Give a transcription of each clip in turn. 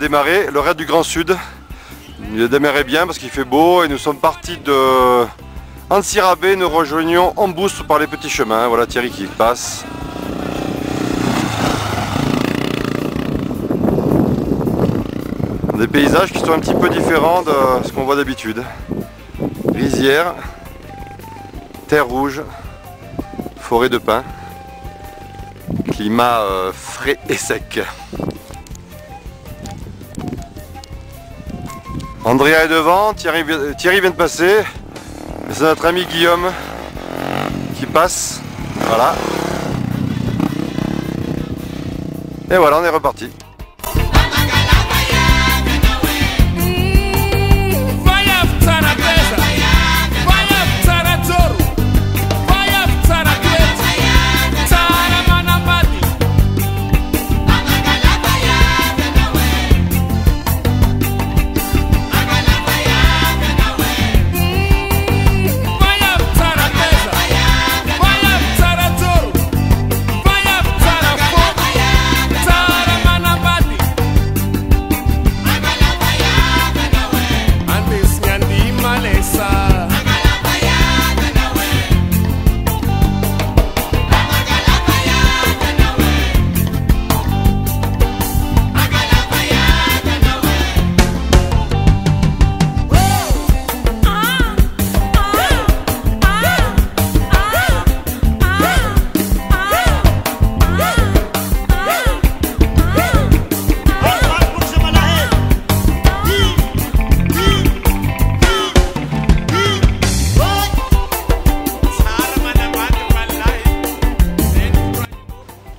démarré le raid du Grand Sud. Il a démarré bien parce qu'il fait beau et nous sommes partis de Ancirabé, nous rejoignons Embousse par les petits chemins. Voilà Thierry qui passe. Des paysages qui sont un petit peu différents de ce qu'on voit d'habitude. Rizière, terre rouge, forêt de pins, climat frais et sec. Andrea est devant, Thierry vient de passer. C'est notre ami Guillaume qui passe. Voilà. Et voilà, on est reparti.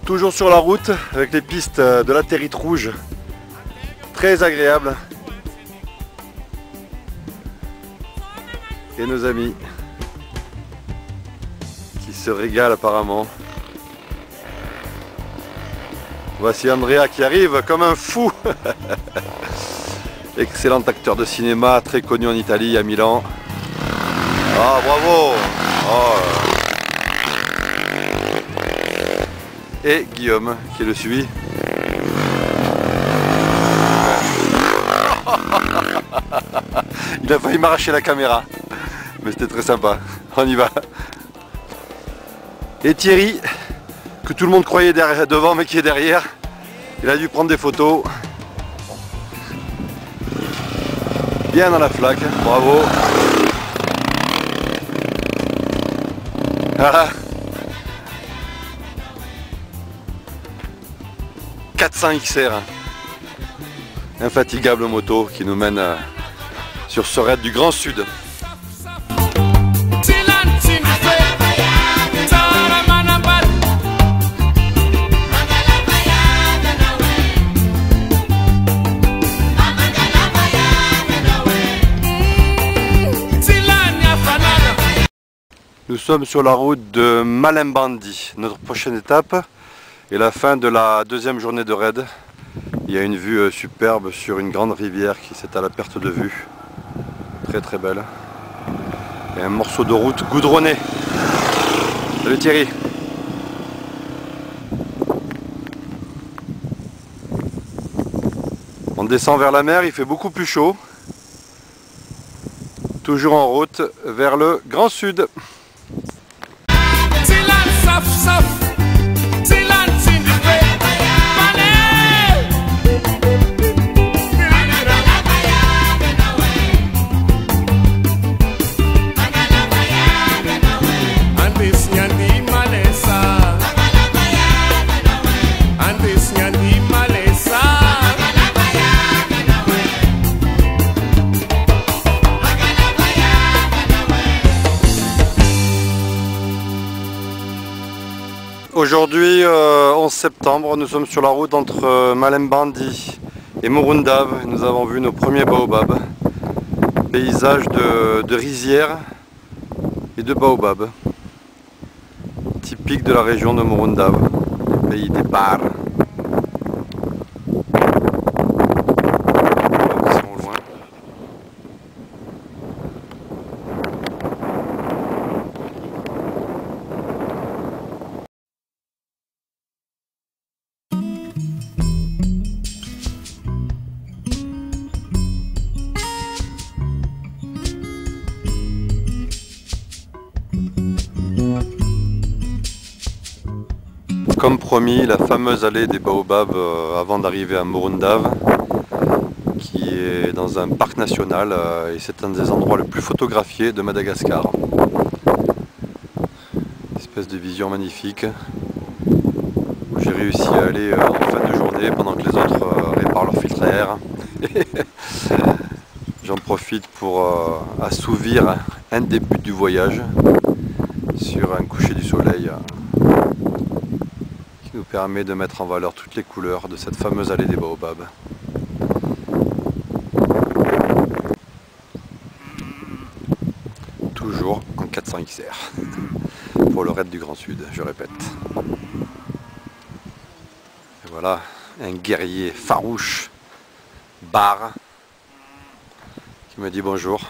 Toujours sur la route avec les pistes de la territe rouge, très agréable. Et nos amis qui se régalent apparemment. Voici Andrea qui arrive comme un fou. Excellent acteur de cinéma, très connu en Italie, à Milan. Ah, bravo! Oh. Et Guillaume qui le suit. Il a failli m'arracher la caméra, mais c'était très sympa. On y va. Et Thierry, que tout le monde croyait devant mais qui est derrière, il a dû prendre des photos. Bien dans la flaque, bravo. Voilà. 400 XR, infatigable moto qui nous mène sur ce raid du Grand Sud. Nous sommes sur la route de Malembandi, notre prochaine étape. Et la fin de la deuxième journée de raid. Il y a une vue superbe sur une grande rivière qui s'étale à perte de vue. Très très belle. Et un morceau de route goudronné. Salut Thierry. On descend vers la mer, il fait beaucoup plus chaud. Toujours en route vers le Grand Sud. Aujourd'hui, 11 septembre, nous sommes sur la route entre Malembandi et Morundave. Nous avons vu nos premiers baobabs. Paysage de rizières et de baobabs. Typique de la région de Morundave, pays des bars. Comme promis, la fameuse allée des baobabs avant d'arriver à Morundave, qui est dans un parc national et c'est un des endroits les plus photographiés de Madagascar. Une espèce de vision magnifique où j'ai réussi à aller en fin de journée pendant que les autres réparent leur filtre à air. J'en profite pour assouvir un des buts du voyage sur un coucher du soleil qui nous permet de mettre en valeur toutes les couleurs de cette fameuse allée des baobabs. Toujours en 400 XR pour le raid du Grand Sud, je répète. Et voilà, un guerrier farouche, Bar, qui me dit bonjour.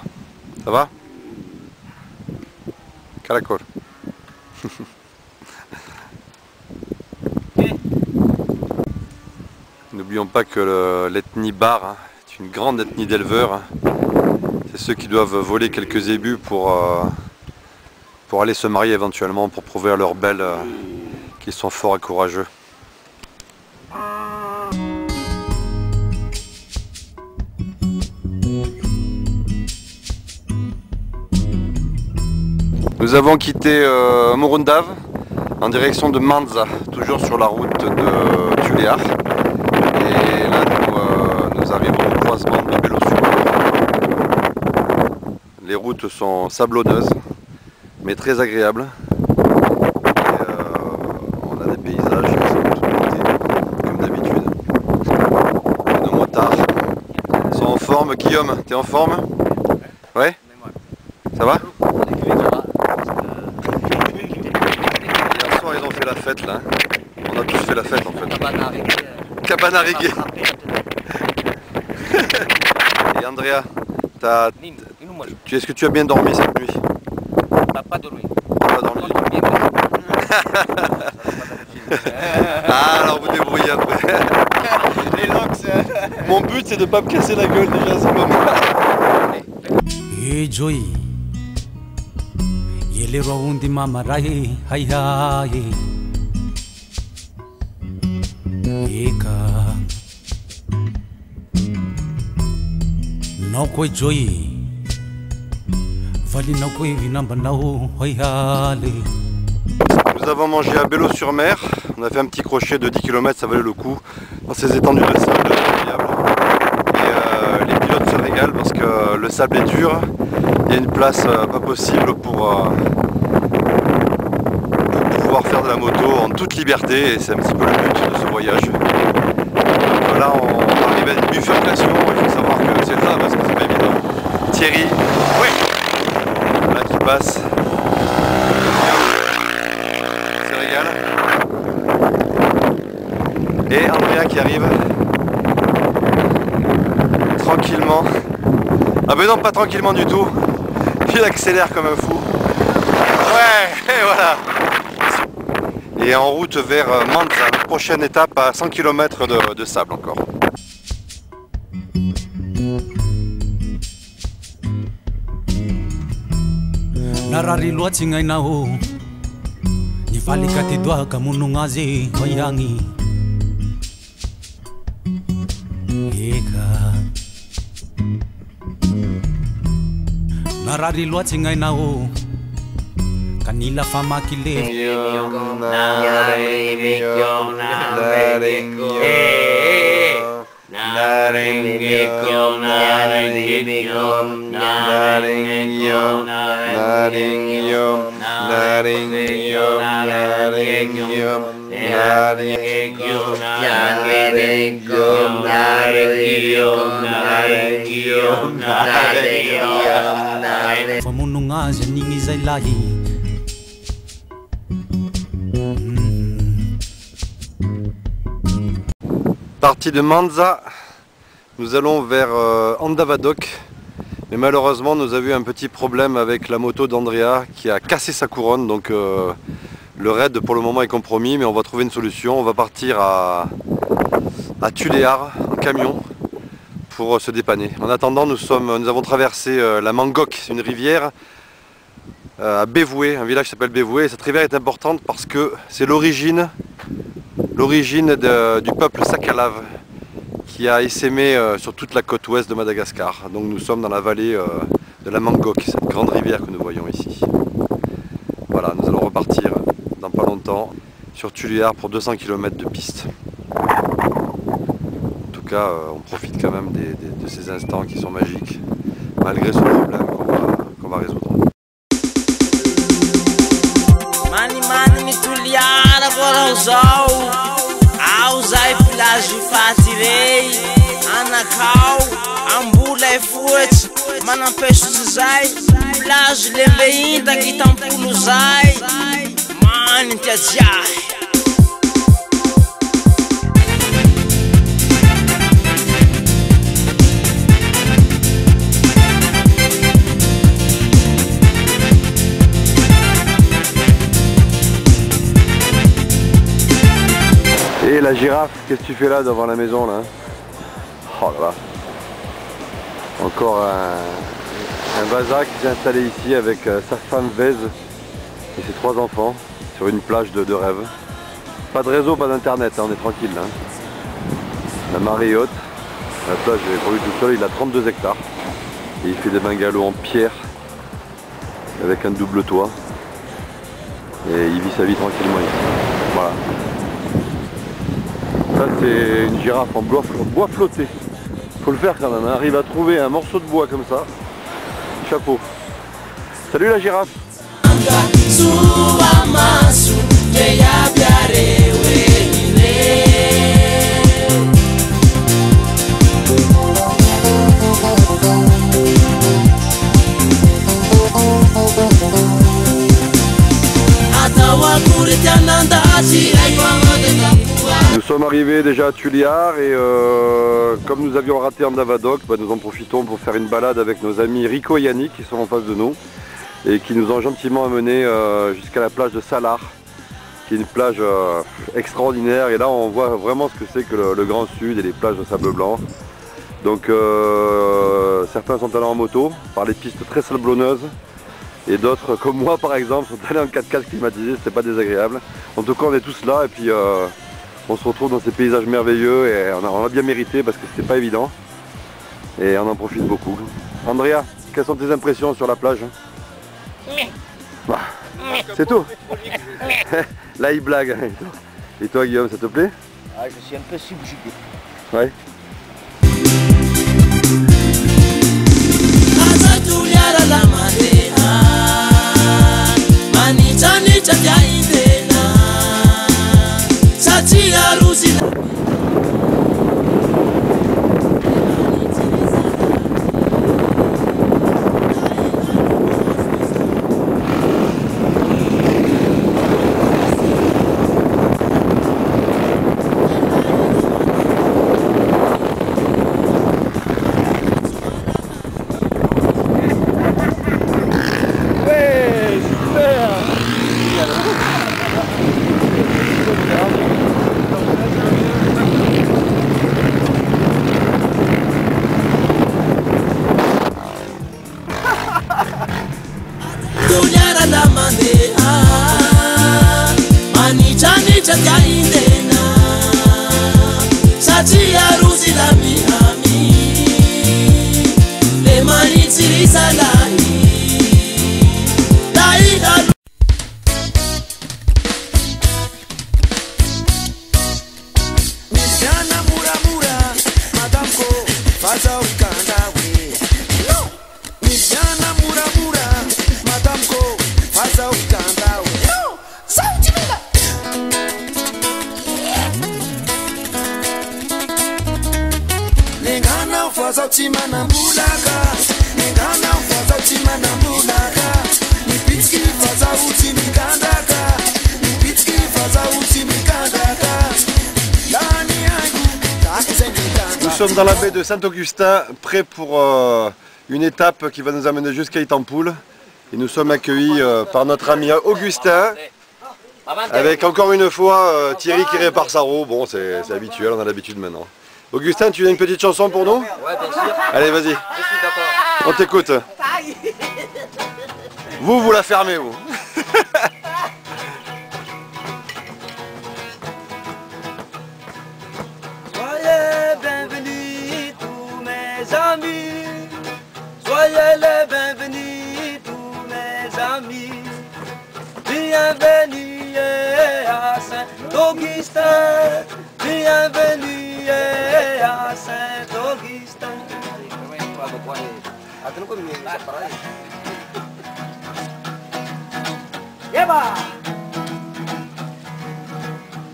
Ça va? Caracol. N'oublions pas que l'ethnie Bar est une grande ethnie d'éleveurs. C'est ceux qui doivent voler quelques zébus pour aller se marier éventuellement, pour prouver à leurs belles qu'ils sont forts et courageux. Nous avons quitté Morundave en direction de Manza, toujours sur la route de Tuléar. Et là nous arrivons au croisement de Bélo-sur-Mer. Les routes sont sablonneuses mais très agréables. Et, on a des paysages qui sont tout pétés, comme d'habitude. Nos motards sont en forme. Guillaume, t'es en forme? Ouais? Ça va? Hier soir ils ont fait la fête là. On a tous fait la fête en fait. Cabane à reggae. Et Andrea, est-ce que tu as bien dormi cette nuit? Pas dormi. Pas dormi. Ah, alors vous débrouillez après. Les locks. Mon but c'est de pas me casser la gueule déjà, c'est pas mal. Hey Joy, yele roundi mama rai hai hai. Eka, no koi Joy, vali no koi vinamba nao hai hai. Nous avons mangé à Bélo-sur-Mer, on a fait un petit crochet de 10 km, ça valait le coup, dans ces étendues de sable incroyables. Et les pilotes se régalent parce que le sable est dur, il y a une place pas possible pour pouvoir faire de la moto en toute liberté et c'est un petit peu le but de ce voyage. Donc là on arrive à une bifurcation, il faut savoir que c'est là parce que c'est pas évident. Thierry, oui, là qui passe. Et Andrea qui arrive tranquillement. Ah ben non, pas tranquillement du tout. Puis il accélère comme un fou. Ouais, et voilà. Et en route vers Manza, prochaine étape à 100 km de sable encore. Narari loatsi ngai nao, ni vali kati doa kamunungaze hoyangi. Eka, narari loatsi ngai nao, kanila fama kile. Famunungaze ningi zailahi. Partie de Manza, nous allons vers Andavadok. Mais malheureusement, nous avons eu un petit problème avec la moto d'Andrea qui a cassé sa couronne. Donc le raid pour le moment est compromis, mais on va trouver une solution. On va partir à Tuléar en camion pour se dépanner. En attendant, nous avons traversé la Mangok, c'est une rivière à Bévoué, un village qui s'appelle Bévoué. Et cette rivière est importante parce que c'est l'origine l'origine du peuple Sakalave qui a essaimé sur toute la côte ouest de Madagascar. Donc nous sommes dans la vallée de la Mangok, cette grande rivière que nous voyons ici. Voilà, nous allons repartir dans pas longtemps sur Tuliar pour 200 km de piste. En tout cas, on profite quand même de ces instants qui sont magiques, malgré ce problème qu'on va résoudre. Mani ni Tuliar agora usou Auzai plage fatirei Anacau Ambula e fuete Manampecho zai Plage lembeinda que tão pulo zai Mani te adiai. Et la girafe, qu'est-ce que tu fais là devant la maison là? Oh là là. Encore un Vaza qui s'est installé ici avec sa femme Vez et ses 3 enfants sur une plage de rêve. Pas de réseau, pas d'internet, hein, on est tranquille là. La marée est haute. La plage est pour lui tout seul, il a 32 hectares. Et il fait des bungalows en pierre avec un double toit. Et il vit sa vie tranquillement ici. Voilà. Ça c'est une girafe en bois flotté. Faut le faire quand même, hein. Arrive à trouver un morceau de bois comme ça. Chapeau. Salut la girafe. Nous sommes arrivés déjà à Tuliar et comme nous avions raté Andavadoc, nous en profitons pour faire une balade avec nos amis Rico et Yannick qui sont en face de nous et qui nous ont gentiment amenés jusqu'à la plage de Salar, qui est une plage extraordinaire. Et là on voit vraiment ce que c'est que le Grand Sud et les plages de sable blanc. Donc certains sont allés en moto par les pistes très sablonneuses. Et d'autres, comme moi par exemple, sont allés en 4x4 climatisé, c'était pas désagréable. En tout cas on est tous là et puis on se retrouve dans ces paysages merveilleux et on a bien mérité parce que c'était pas évident. Et on en profite beaucoup. Andrea, quelles sont tes impressions sur la plage? C'est tout. Là il blague. Et toi Guillaume, ça te plaît? Ah, je suis un peu subjugué. Ouais. Nous sommes dans la baie de Saint-Augustin, prêts pour une étape qui va nous amener jusqu'à Itampoul. Et nous sommes accueillis par notre ami Augustin, avec encore une fois Thierry qui répare sa roue. Bon, c'est habituel, on a l'habitude maintenant. Augustin, tu as une petite chanson pour nous? Ouais, bien sûr. Allez, vas-y. Je suis d'accord. On t'écoute. Vous la fermez, vous. amis, soyez les bienvenus, tous mes amis. Bienvenue à Saint-Augustin, bienvenue à Saint-Augustin.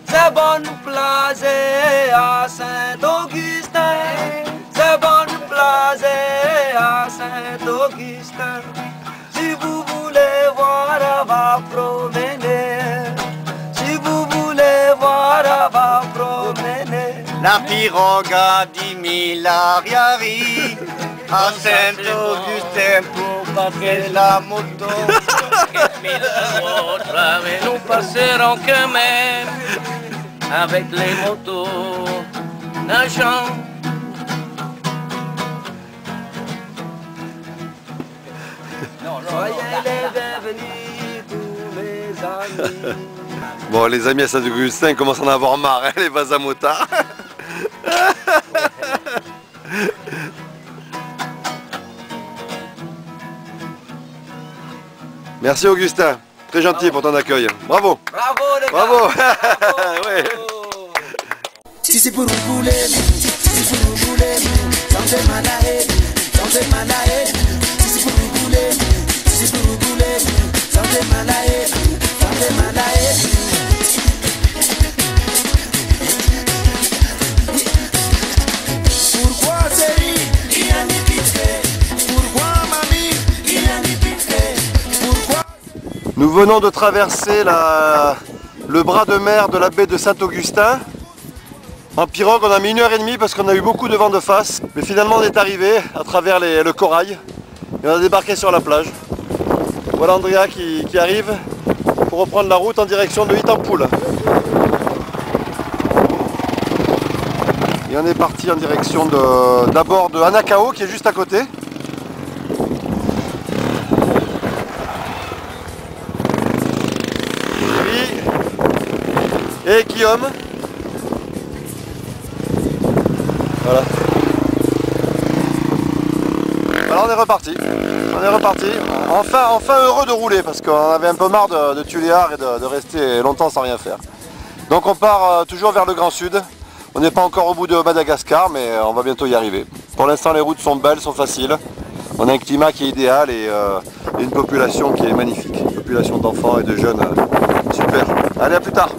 C'est bon nous placer à Saint-Augustin, c'est bon nous placer à Saint-Augustin. Si vous voulez voir, va promener. Si vous voulez voir, va promener. La pirogue a 10 000 arrières à Saint-Augustin pour passer la moto. 1000 autres, mais nous passerons quand même avec les motos nageant. Soyez les bienvenus, tous mes amis. Bon, les amis à Saint-Augustin commencent à en avoir marre, hein, les vas à motard. Merci Augustin, très gentil pour ton accueil. Bravo. Bravo les gars. Bravo. Ouais. Si c'est pour rouler, si c'est pour rouler, chantez malaé, chantez malaé. Si c'est pour rouler, si c'est pour rouler, chantez malaé, chantez malaé. Pourquoi chérie, il y a ni piqué? Pourquoi mamie, il y a ni piqué? Pourquoi? Nous venons de traverser le bras de mer de la baie de Saint-Augustin. En pirogue, on a mis 1h30 parce qu'on a eu beaucoup de vent de face. Mais finalement, on est arrivé à travers le corail et on a débarqué sur la plage. Voilà Andrea qui arrive pour reprendre la route en direction de Itampul. Et on est parti en direction d'abord de Anacao qui est juste à côté. Et Guillaume. Voilà. Alors on est reparti. On est reparti. Enfin heureux de rouler parce qu'on avait un peu marre de Tuléar et de rester longtemps sans rien faire. Donc on part toujours vers le Grand Sud. On n'est pas encore au bout de Madagascar, mais on va bientôt y arriver. Pour l'instant les routes sont belles, sont faciles. On a un climat qui est idéal et une population qui est magnifique. Une population d'enfants et de jeunes super. Allez, à plus tard.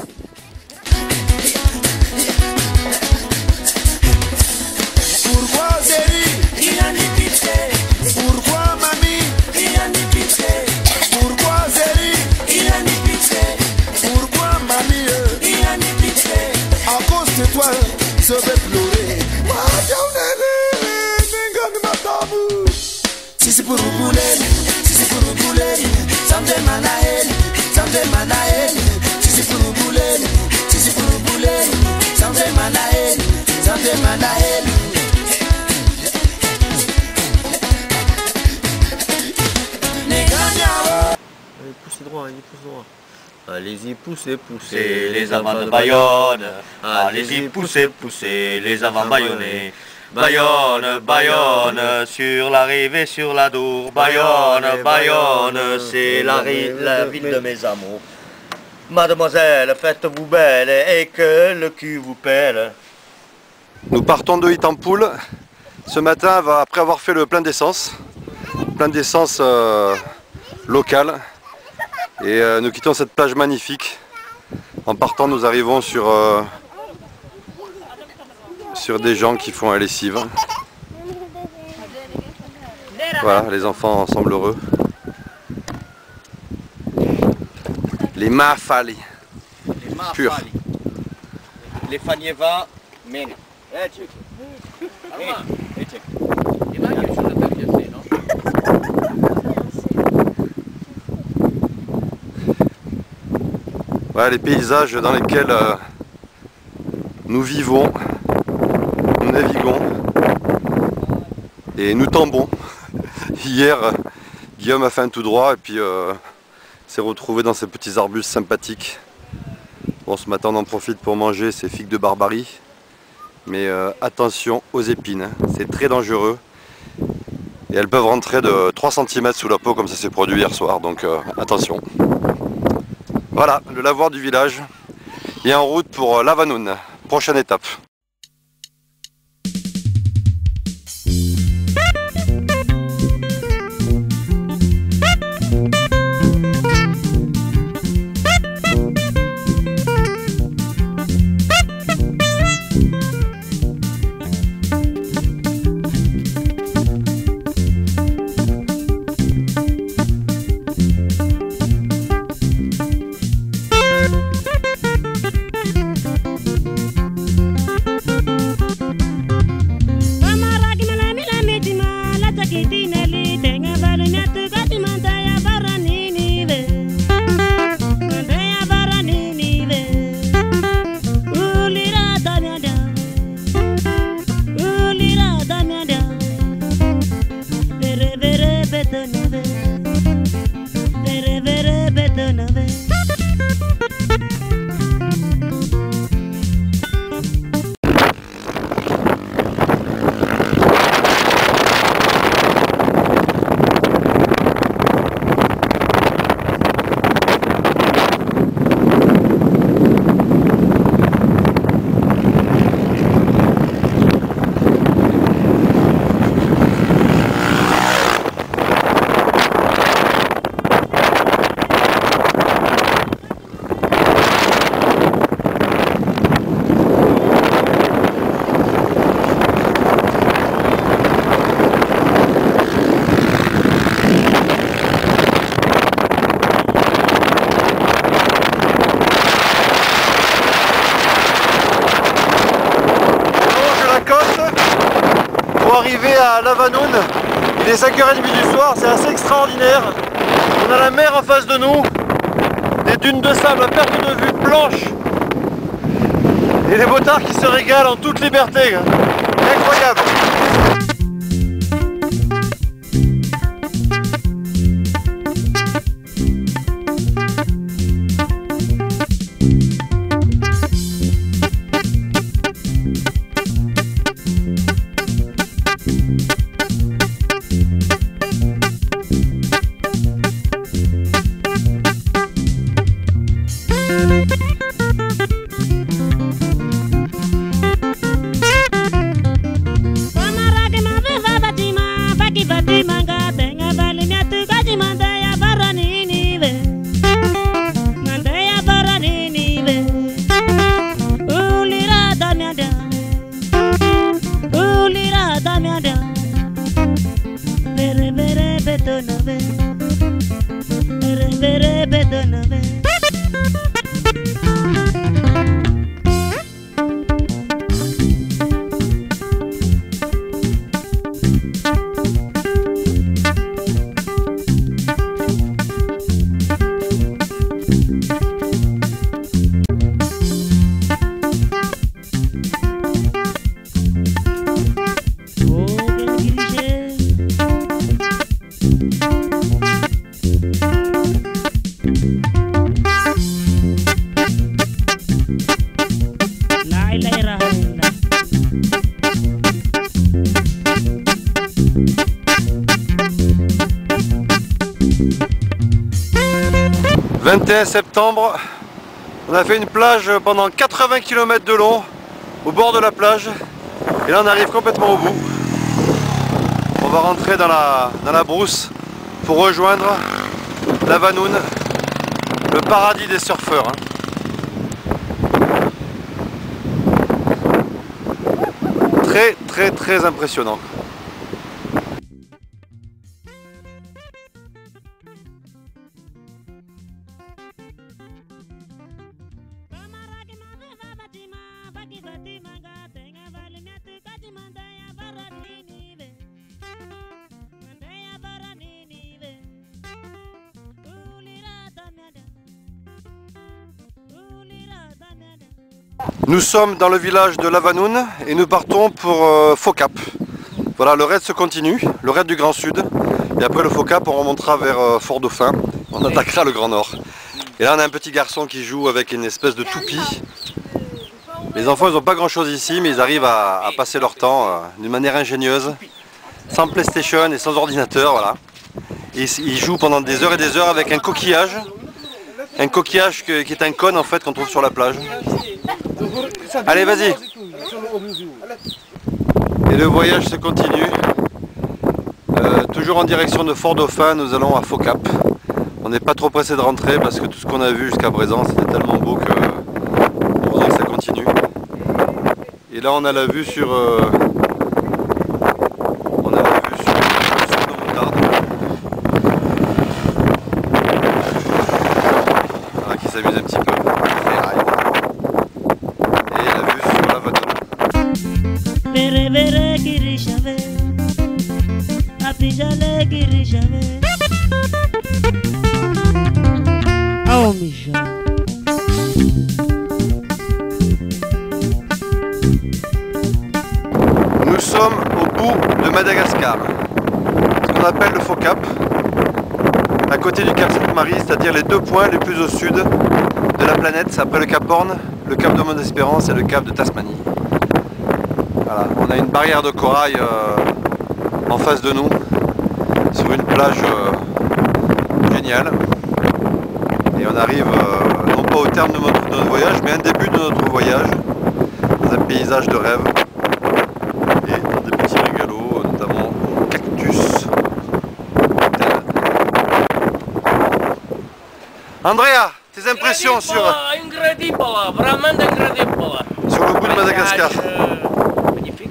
Je vais pleurer. Si c'est pour rouler, si c'est pour rouler, ça me fait mal à elle, ça me fait mal à elle. Si c'est pour rouler, si c'est pour rouler, ça me fait mal à elle, ça me fait mal à elle. Poussez droit, poussez droit. Allez-y, poussez, poussez les avants de Bayonne. Allez-y, poussez, poussez les avants bayonnais. Bayonne, Bayonne, sur la rive et sur la Dour. Bayonne, Bayonne, c'est la ville de mes amours. Mademoiselle, faites-vous belle et que le cul vous pèle. Nous partons de Itampul ce matin après avoir fait le plein d'essence locale. Et nous quittons cette plage magnifique. En partant, nous arrivons sur des gens qui font la lessive. Voilà, les enfants semblent heureux. Les mafali. Pur. Les Fanieva, men. Voilà les paysages dans lesquels nous vivons, nous naviguons et nous tombons. Hier, Guillaume a fait un tout droit et puis s'est retrouvé dans ces petits arbustes sympathiques. Bon, ce matin on en profite pour manger ces figues de Barbarie, mais attention aux épines, hein. C'est très dangereux. Et elles peuvent rentrer de 3 cm sous la peau comme ça s'est produit hier soir, donc attention. Voilà, le lavoir du village est en route pour Lavanoune, prochaine étape. Arrivé à Lavanoune, il est 5h30 du soir, c'est assez extraordinaire. On a la mer en face de nous, des dunes de sable à perte de vue blanches et les motards qui se régalent en toute liberté. Incroyable. « 21 septembre, on a fait une plage pendant 80 km de long au bord de la plage et là on arrive complètement au bout. On va rentrer dans la brousse pour rejoindre Lavanoune, le paradis des surfeurs. Très impressionnant. Nous sommes dans le village de Lavanoune et nous partons pour Faux-Cap. Voilà, le raid se continue, le raid du Grand Sud. Et après le Faux-Cap, on remontera vers Fort-Dauphin. On attaquera le Grand Nord. Et là, on a un petit garçon qui joue avec une espèce de toupie. Les enfants, ils n'ont pas grand chose ici, mais ils arrivent à passer leur temps d'une manière ingénieuse. sans PlayStation et sans ordinateur, voilà. Et il joue pendant des heures et des heures avec un coquillage. Un coquillage qui est un cône en fait qu'on trouve sur la plage. Allez, vas-y. Et le voyage se continue. Toujours en direction de Fort-Dauphin, nous allons à Faux-Cap. On n'est pas trop pressé de rentrer parce que tout ce qu'on a vu jusqu'à présent c'était tellement beau que on voudrait que ça continue. Et là on a la vue sur le centre de Moutarde. Voilà, qui s'amuse un petit peu. Et la vue sur la Vadone. Nous sommes au bout de Madagascar, ce qu'on appelle le Faux-Cap, à côté du cap Sainte-Marie, c'est-à-dire les deux points les plus au sud de la planète, après le cap Horn, le cap de Mont-Espérance et le cap de Tasmanie. Voilà, on a une barrière de corail en face de nous, sur une plage géniale. Et on arrive non pas au terme de notre voyage, mais un début de notre voyage, dans un paysage de rêve. Et dans des petits régalos, notamment au cactus. Andrea, tes impressions sur le bout de Madagascar? Magnifique,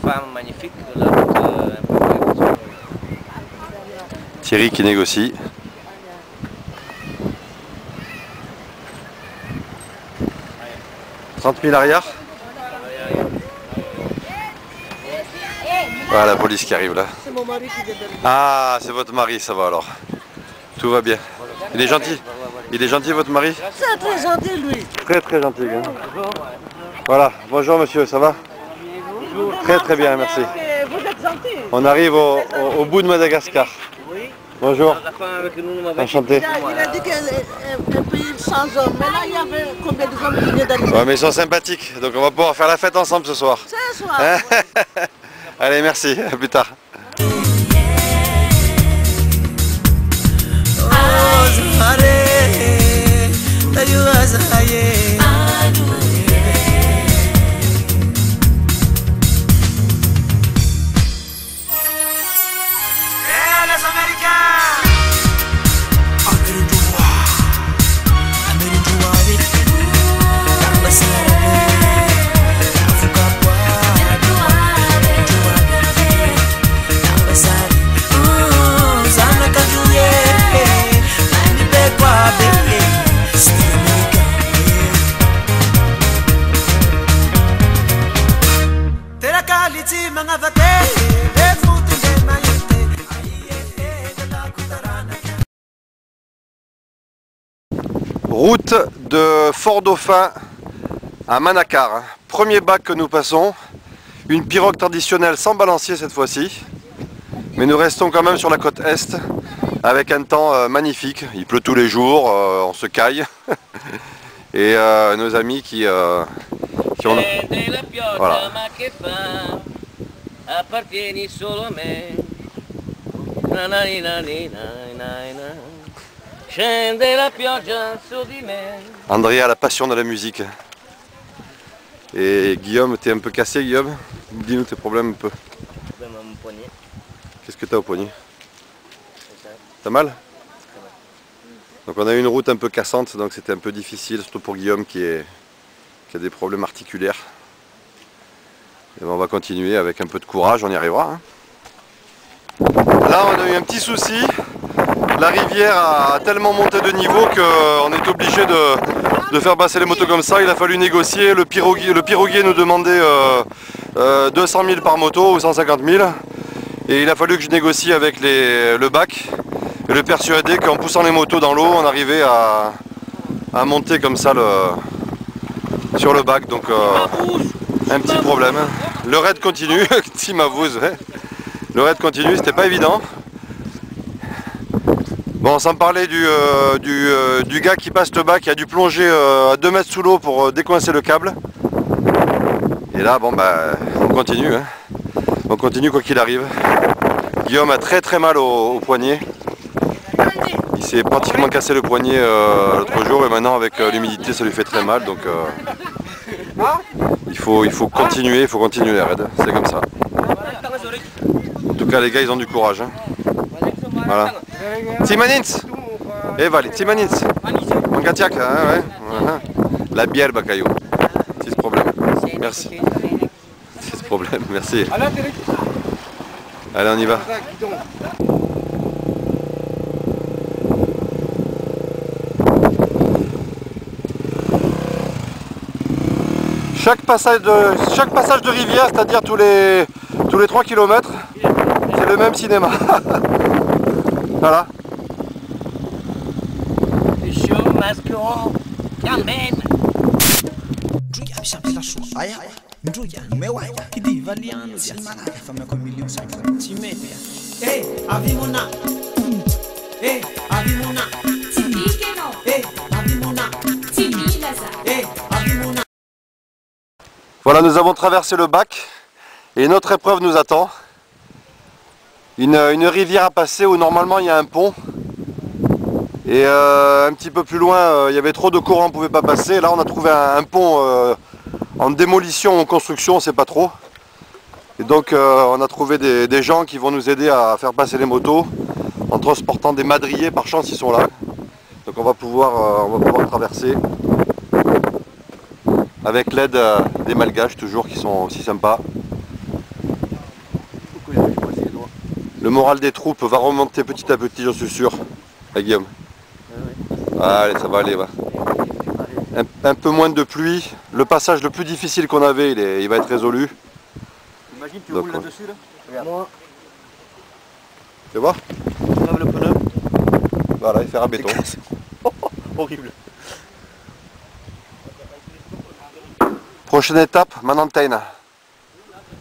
femme magnifique, la route un peu... Thierry qui négocie. « 30 000 arrière ?» Voilà la police qui arrive là. C'est mon mari qui vient d'arriver. Ah, c'est votre mari, ça va alors. Tout va bien. Il est gentil. Il est gentil votre mari? C'est très gentil lui. Très très gentil. Hein. Voilà, bonjour monsieur, ça va? Très très bien, merci. Vous êtes gentil. On arrive au bout de Madagascar. Bonjour, enchanté. Il a dit qu'un pays sans hommes, mais là il y avait combien de hommes qui viennent d'arriver? Ouais, mais ils sont sympathiques, donc on va pouvoir faire la fête ensemble ce soir. Ce soir. Allez, merci, à plus tard. Route de Fort-Dauphin à Manakar. Premier bac que nous passons. Une pirogue traditionnelle sans balancier cette fois-ci. Mais nous restons quand même sur la côte est avec un temps magnifique. Il pleut tous les jours, on se caille. Et nos amis qui ont... Voilà. Andrea a la passion de la musique. Et Guillaume, t'es un peu cassé Guillaume? Dis-nous tes problèmes un peu. Qu'est-ce que t'as au poignet? T'as mal? Donc on a eu une route un peu cassante, donc c'était un peu difficile, surtout pour Guillaume qui a des problèmes articulaires. Et ben on va continuer avec un peu de courage, on y arrivera. Hein. Là on a eu un petit souci. La rivière a tellement monté de niveau qu'on est obligé de faire passer les motos comme ça. Il a fallu négocier. Le piroguier nous demandait 200 000 par moto ou 150 000. Et il a fallu que je négocie avec le bac et le persuader qu'en poussant les motos dans l'eau, on arrivait à monter comme ça sur le bac. Donc un petit problème. Le raid continue. Timavouz, ouais. Le raid continue, c'était pas évident. Bon, sans parler du gars qui passe le bac, qui a dû plonger à 2 mètres sous l'eau pour décoincer le câble. Et là, bon bah, on continue. Hein. On continue quoi qu'il arrive. Guillaume a très mal au poignet. Il s'est pratiquement cassé le poignet l'autre jour et maintenant avec l'humidité ça lui fait très mal, donc il faut continuer les raids, c'est comme ça. En tout cas les gars ils ont du courage. Hein. Voilà. Timanins. Eh vale, Timanins. Mangatiak, hein, ouais. La bière Bakayo. C'est ce problème. Merci. C'est ce problème, merci. Allez on y va. Chaque passage de rivière, c'est-à-dire tous les 3 km, c'est le même cinéma. Voilà. Voilà, nous avons traversé le bac et notre épreuve nous attend. Une rivière à passer où normalement il y a un pont. Et un petit peu plus loin, il y avait trop de courant, on ne pouvait pas passer. Là on a trouvé un pont en démolition, en construction, on ne sait pas trop. Et donc on a trouvé des gens qui vont nous aider à faire passer les motos en transportant des madriers, par chance ils sont là. Donc on va pouvoir traverser avec l'aide des malgaches toujours qui sont aussi sympas. Le moral des troupes va remonter petit à petit, j'en suis sûr. Ah, Guillaume. Allez, ça va aller. Va. Un peu moins de pluie. Le passage le plus difficile qu'on avait, il va être résolu. Imagine tu roules là-dessus là. Regarde. Tu vois? On lave le pneu. Voilà, il fait un béton. Horrible. Prochaine étape, Manantain.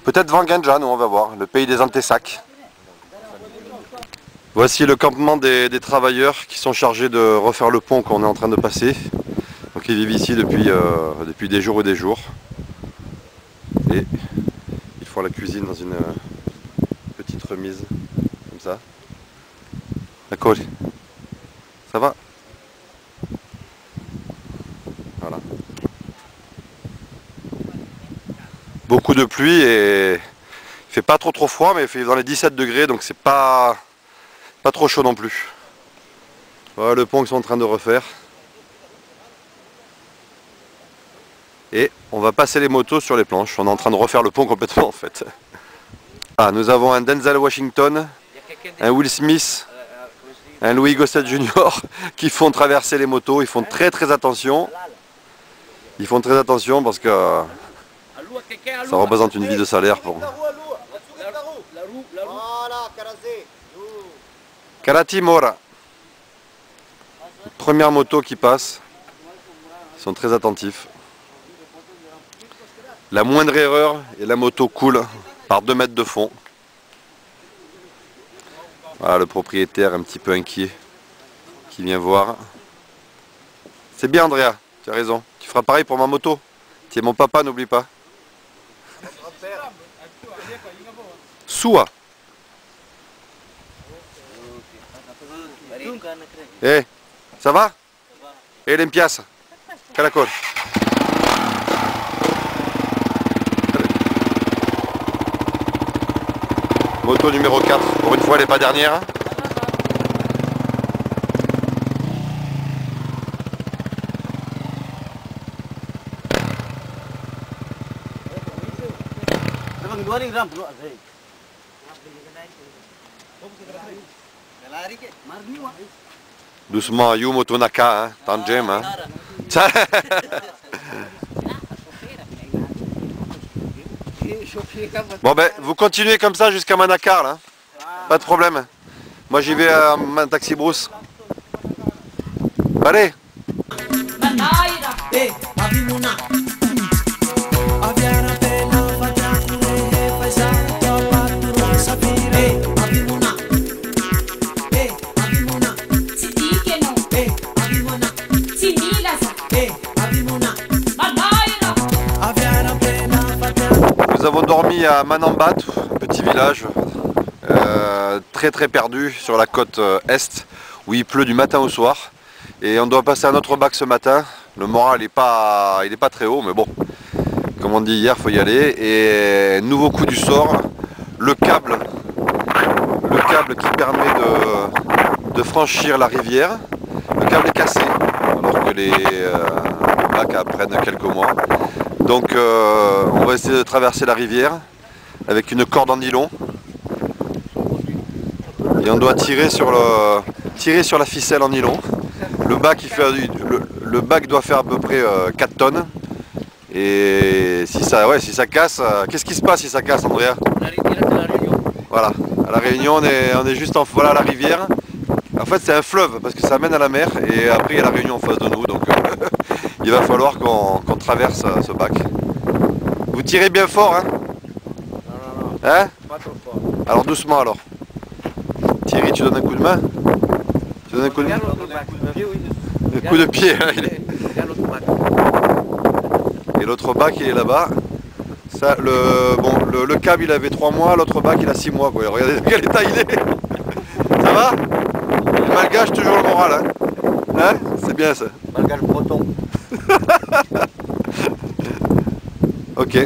Peut-être Vanganja, nous on va voir, le pays des Antesacs. Voici le campement des travailleurs qui sont chargés de refaire le pont qu'on est en train de passer. Donc ils vivent ici depuis des jours et des jours. Et ils font la cuisine dans une petite remise, comme ça. D'accord. Ça va? Voilà. Beaucoup de pluie et il fait pas trop froid, mais il fait dans les 17 degrés, donc c'est pas trop chaud non plus. Voilà le pont qu'ils sont en train de refaire. Et on va passer les motos sur les planches. On est en train de refaire le pont complètement en fait. Ah, nous avons un Denzel Washington, un Will Smith, un Louis Gossett Jr. qui font traverser les motos. Ils font très attention. Ils font très attention parce que ça représente une vie de salaire pour... Karati Mora. Première moto qui passe. Ils sont très attentifs. La moindre erreur et la moto coule par 2 mètres de fond. Voilà le propriétaire un petit peu inquiet qui vient voir. C'est bien Andrea, tu as raison. Tu feras pareil pour ma moto. Tu es mon papa, n'oublie pas. Sua. Eh, ça va? Et limpias. Caracol. Moto numéro 4. Pour une fois, elle n'est pas dernière. Doucement, you moto naka, hein, tangem, hein. Bon ben, vous continuez comme ça jusqu'à Manakar, là. Pas de problème. Moi j'y vais à un taxi brousse. Allez. Nous avons dormi à Manambat, petit village, très perdu sur la côte est où il pleut du matin au soir. Et on doit passer un autre bac ce matin. Le moral il est pas très haut, mais bon, comme on dit hier, faut y aller. Et nouveau coup du sort, le câble qui permet de franchir la rivière. Le câble est cassé, alors que les bacs prennent quelques mois. Donc on va essayer de traverser la rivière avec une corde en nylon. Et on doit tirer sur la ficelle en nylon. Le bac doit faire à peu près 4 tonnes. Et si ça casse, qu'est-ce qui se passe si ça casse, Andrea? Voilà, à la Réunion on est juste voilà la rivière. En fait c'est un fleuve parce que ça mène à la mer et après il y a la Réunion en face de nous, donc il va falloir qu'on traverse ce bac. Vous tirez bien fort, hein? Non, Hein? pas trop fort. Alors doucement alors. Thierry, tu donnes un coup de main? Tu donnes un coup de main? Un coup de pied, hein, Et l'autre bac il est là-bas. Ça, le câble il avait 3 mois, l'autre bac il a 6 mois quoi. Regardez dans quel état il est. Ça va? Le malgache toujours le moral, hein? C'est bien ça. Malgache breton. Ok.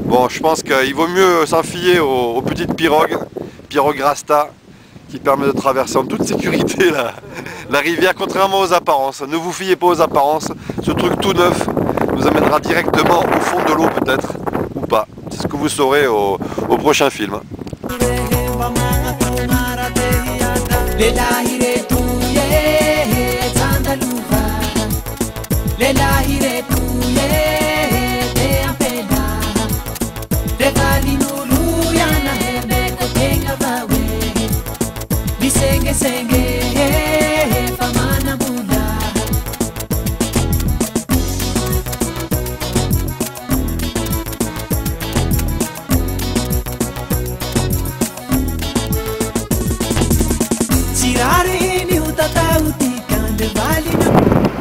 Bon, je pense qu'il vaut mieux s'en fier aux petites pirogues Rasta, qui permet de traverser en toute sécurité la rivière, contrairement aux apparences. Ne vous fiez pas aux apparences, ce truc tout neuf nous amènera directement au fond de l'eau peut-être, ou pas. C'est ce que vous saurez au prochain film.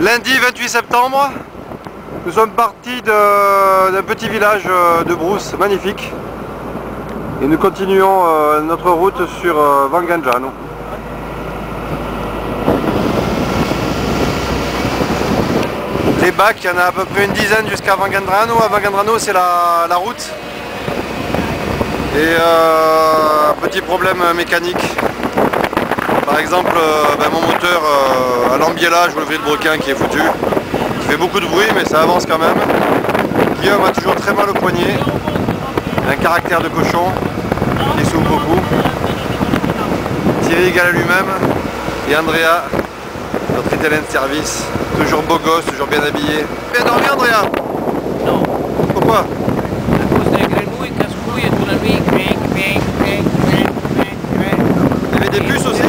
Lundi 28 septembre, nous sommes partis d'un petit village de brousse magnifique et nous continuons notre route sur Wanganjano. Les bacs, il y en a à peu près une dizaine jusqu'à Wangandrano. À Wangandrano, c'est la route. Et petit problème mécanique. Par exemple, mon moteur à l'ambiellage ou le levier de broquin qui est foutu. Il fait beaucoup de bruit, mais ça avance quand même. Guillaume a toujours très mal au poignet. Un caractère de cochon qui souffre beaucoup. Thierry égale à lui-même. Et Andrea, notre italien de service. Toujours beau gosse, toujours bien habillé. Bien dormi, Andrea? Non. Pourquoi? À cause des grenouilles, casse-couilles et tout la nuit. Il y avait des puces aussi?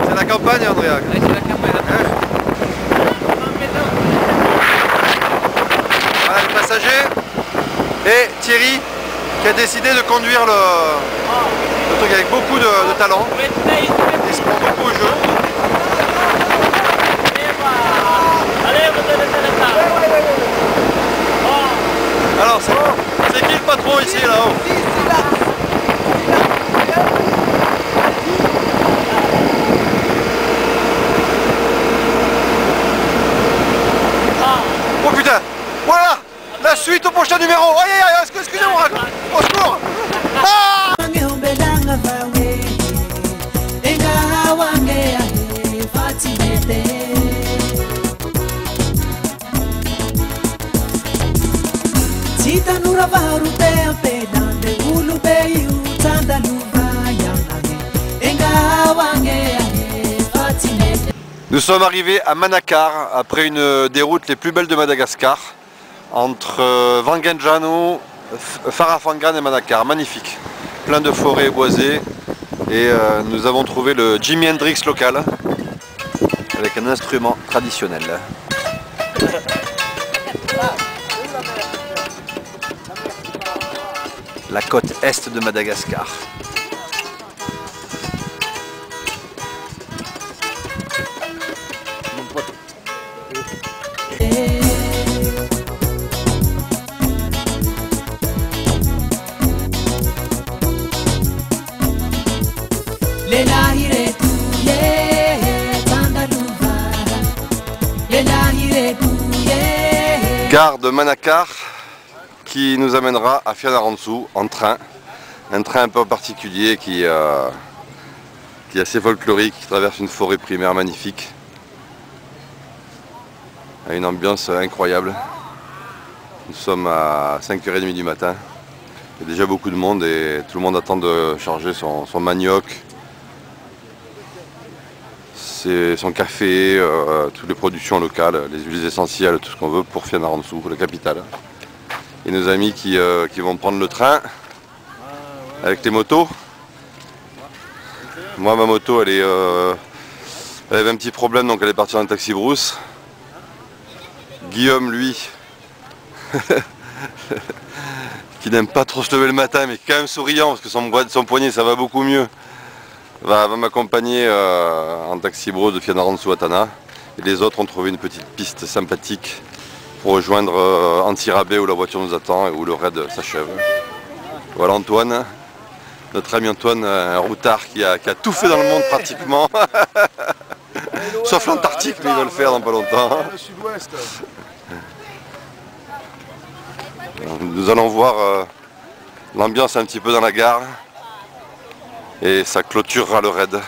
C'est la campagne, Andrea. Ouais, c'est la campagne. Voilà les passagers. Et Thierry qui a décidé de conduire le truc avec beaucoup de talent. Il se prend beaucoup au jeu. Alors c'est qui le patron ici là-haut? Oh putain! Voilà! La suite au prochain numéro! Aïe aïe aïe! Excusez-moi! Au secours! Ah! Nous sommes arrivés à Manakar après une des routes les plus belles de Madagascar, entre Wanganjano, Farafangan et Manakar. Magnifique, plein de forêts boisées et nous avons trouvé le Jimi Hendrix local avec un instrument traditionnel. La côte est de Madagascar. Gare de Manakar qui nous amènera à Fianarantsoa en train. Un train un peu particulier qui est assez folklorique, qui traverse une forêt primaire magnifique. A une ambiance incroyable. Nous sommes à 5h30 du matin. Il y a déjà beaucoup de monde et tout le monde attend de charger son manioc, son café, toutes les productions locales, les huiles essentielles, tout ce qu'on veut pour Fianarantsoa, la capitale. Et nos amis qui vont prendre le train avec les motos. Moi ma moto elle avait un petit problème, donc elle est partie en taxi brousse. Guillaume lui qui n'aime pas trop se lever le matin mais quand même souriant parce que son poignet ça va beaucoup mieux, va m'accompagner en taxi brousse de Fianarantsoa à Tana. Et les autres ont trouvé une petite piste sympathique pour rejoindre Antsirabe où la voiture nous attend et où le raid s'achève. Voilà Antoine, notre ami Antoine, un routard qui a tout fait dans le monde pratiquement. Sauf l'Antarctique, mais il va le faire dans pas longtemps. Nous allons voir l'ambiance un petit peu dans la gare. Et ça clôturera le raid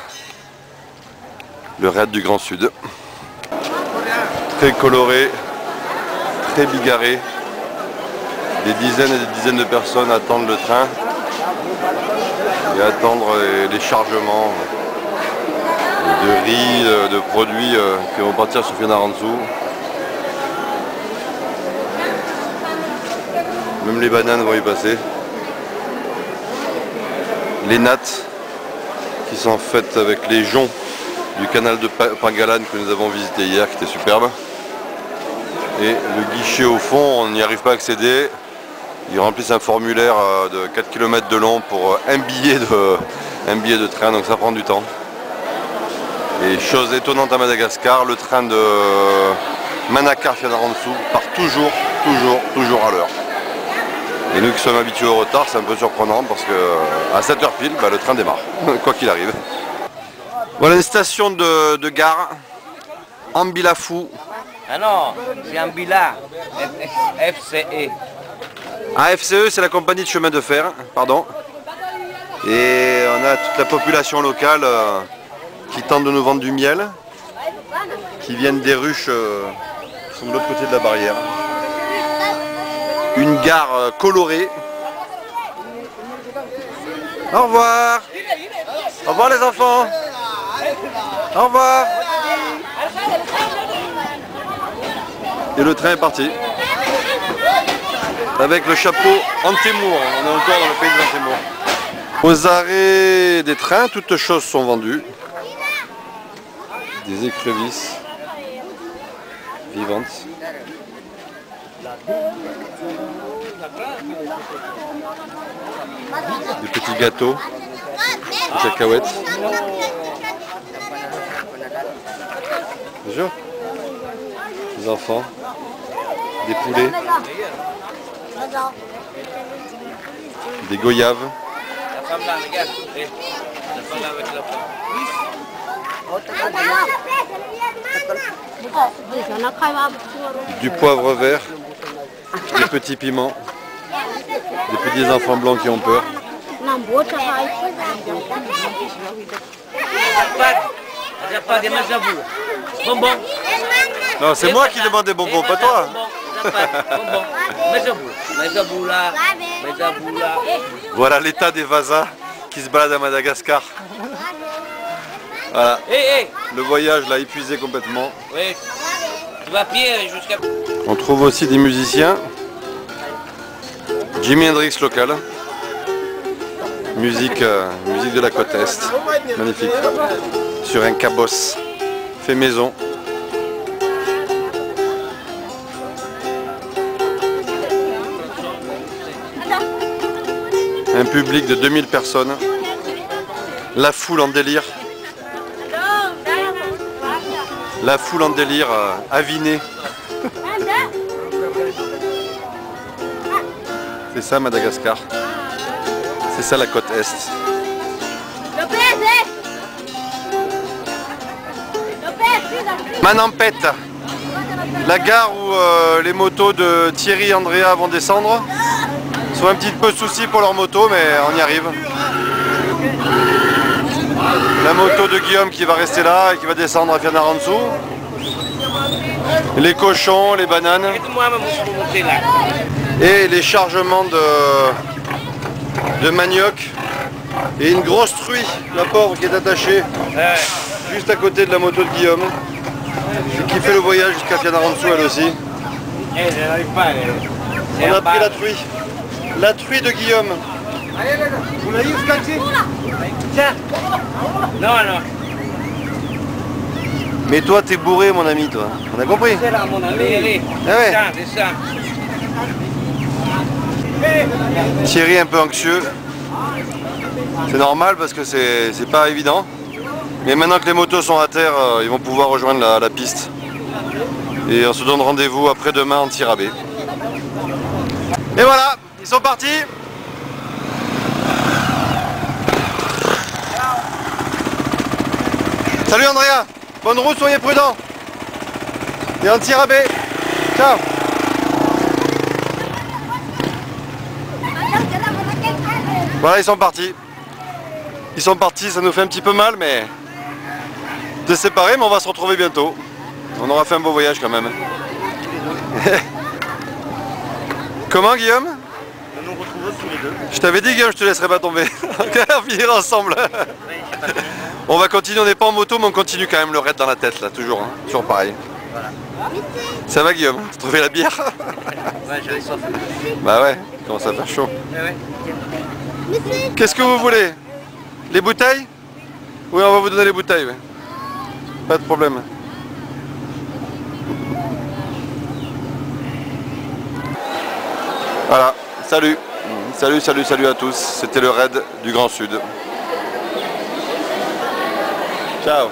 du Grand Sud. Très coloré, très bigarré. Des dizaines et des dizaines de personnes attendent le train et attendre les chargements de riz, de produits qui vont partir sur Fianarantsoa. Même les bananes vont y passer. Les nattes qui sont faites avec les joncs du canal de Pangalane que nous avons visité hier, qui était superbe. Et le guichet au fond, on n'y arrive pas à accéder. Ils remplissent un formulaire de 4 km de long pour un billet de train, donc ça prend du temps. Et chose étonnante à Madagascar, le train de Manakar Fianarantsoa part toujours à l'heure. Et nous qui sommes habitués au retard, c'est un peu surprenant parce que à 7h pile, le train démarre, quoi qu'il arrive. Voilà une station de gare, Ambilafou. Ah non, c'est Ambila, FCE. Ah, FCE, c'est la compagnie de chemin de fer, pardon. Et on a toute la population locale qui tente de nous vendre du miel, qui viennent des ruches qui sont de l'autre côté de la barrière. Une gare colorée. Au revoir. Au revoir les enfants. Au revoir. Et le train est parti. Avec le chapeau Antémour. On est encore dans le pays de l'Antémour. Aux arrêts des trains, toutes choses sont vendues. Des écrevisses vivantes. Des petits gâteaux, des cacahuètes. Bonjour. Des enfants, des poulets, des goyaves. Du poivre vert, des petits piments, des petits enfants blancs qui ont peur. Non, c'est moi qui demande des bonbons, pas toi. Voilà l'état des vasas qui se baladent à Madagascar. Voilà. Le voyage l'a épuisé complètement. On trouve aussi des musiciens. Jimi Hendrix local. Musique de la côte Est. Magnifique. Sur un cabosse fait maison. Un public de 2000 personnes. La foule en délire. La foule en délire avinée. C'est ça Madagascar. C'est ça la côte Est. Manampette. la gare où les motos de Thierry et Andrea vont descendre. Ils ont un petit peu de soucis pour leur moto, mais on y arrive. La moto de Guillaume qui va rester là et qui va descendre à Fianarantsoa. Les cochons, les bananes. Et les chargements de manioc. Et une grosse truie, la pauvre, qui est attachée juste à côté de la moto de Guillaume. Et qui fait le voyage jusqu'à Fianarantsoa elle aussi. On a pris la truie. La truie de Guillaume. Non, non. Mais toi t'es bourré mon ami toi. On a compris. C'est là mon ami, allez. Ah ouais. Descends. Thierry un peu anxieux. C'est normal parce que c'est pas évident. Mais maintenant que les motos sont à terre, ils vont pouvoir rejoindre la piste. Et on se donne rendez-vous après-demain en tir à baie. Et voilà, ils sont partis. Salut Andrea, bonne route, soyez prudents. Et en tir à baie. Ciao. Voilà, ils sont partis. Ils sont partis, ça nous fait un petit peu mal, mais de séparer, mais on va se retrouver bientôt. On aura fait un beau voyage quand même. Comment Guillaume? Nous nous retrouvons tous les deux. Je t'avais dit Guillaume, je te laisserai pas tomber. On finira ensemble. On va continuer, on n'est pas en moto, mais on continue quand même le raid dans la tête là, toujours. Hein. Toujours pareil. Voilà. Ça va Guillaume? T'as trouvé la bière? Ouais, j'avais soif. Bah ouais, il commence à faire chaud. Ouais. Qu'est-ce que vous voulez? Les bouteilles? Oui, on va vous donner les bouteilles. Ouais. Pas de problème. Voilà, salut. Salut à tous. C'était le raid du Grand Sud. Ciao.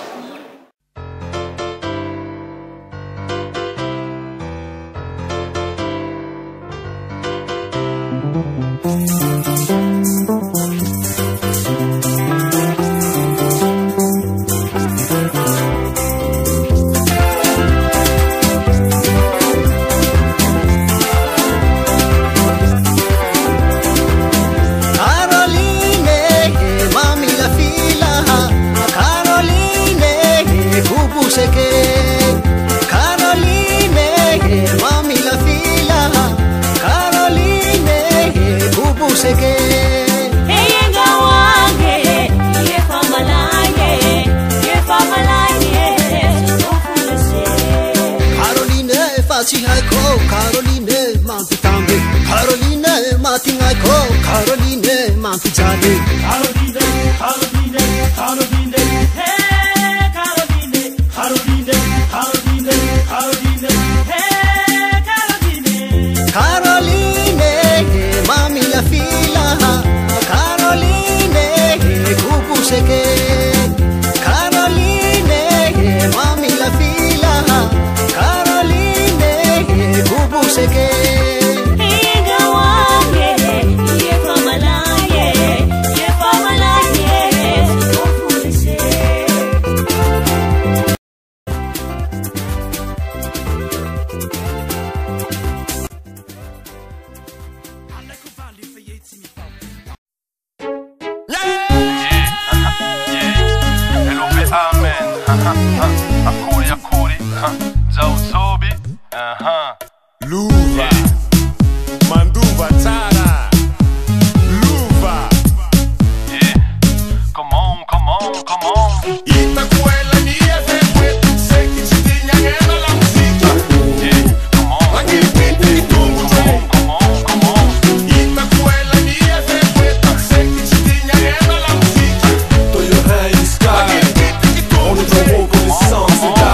Caroline, Mantitambe, Caroline, Matingaiko, Caroline, Mantijade, Caroline, Caroline, Caroline, hey, Caroline, Caroline, Caroline, Caroline, hey, Caroline, Caroline, mami la fila, Caroline, cucu seke, Caroline, mami la fila, Caroline, cucu seke. Luva, Manduva, Tara, Luva. Yeah, come on, come on, come on. Itacuela ni efeito, sei que te tinha guerra la música. Yeah, come on. Aquele beat e tudo, come on, come on. Itacuela ni efeito, sei que te tinha guerra la música. Tô your hand in sky. Aquele beat e tudo, on est trop haut comme les sens et die.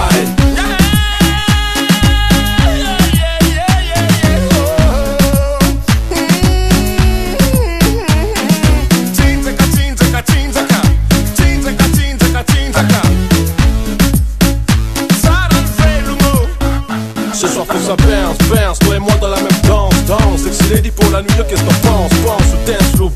Ce soir faut ça bounce, toi et moi dans la même danse, danse. Sexy lady pour la nuit, qu'est-ce que t'en penses? Pense ou dance, slow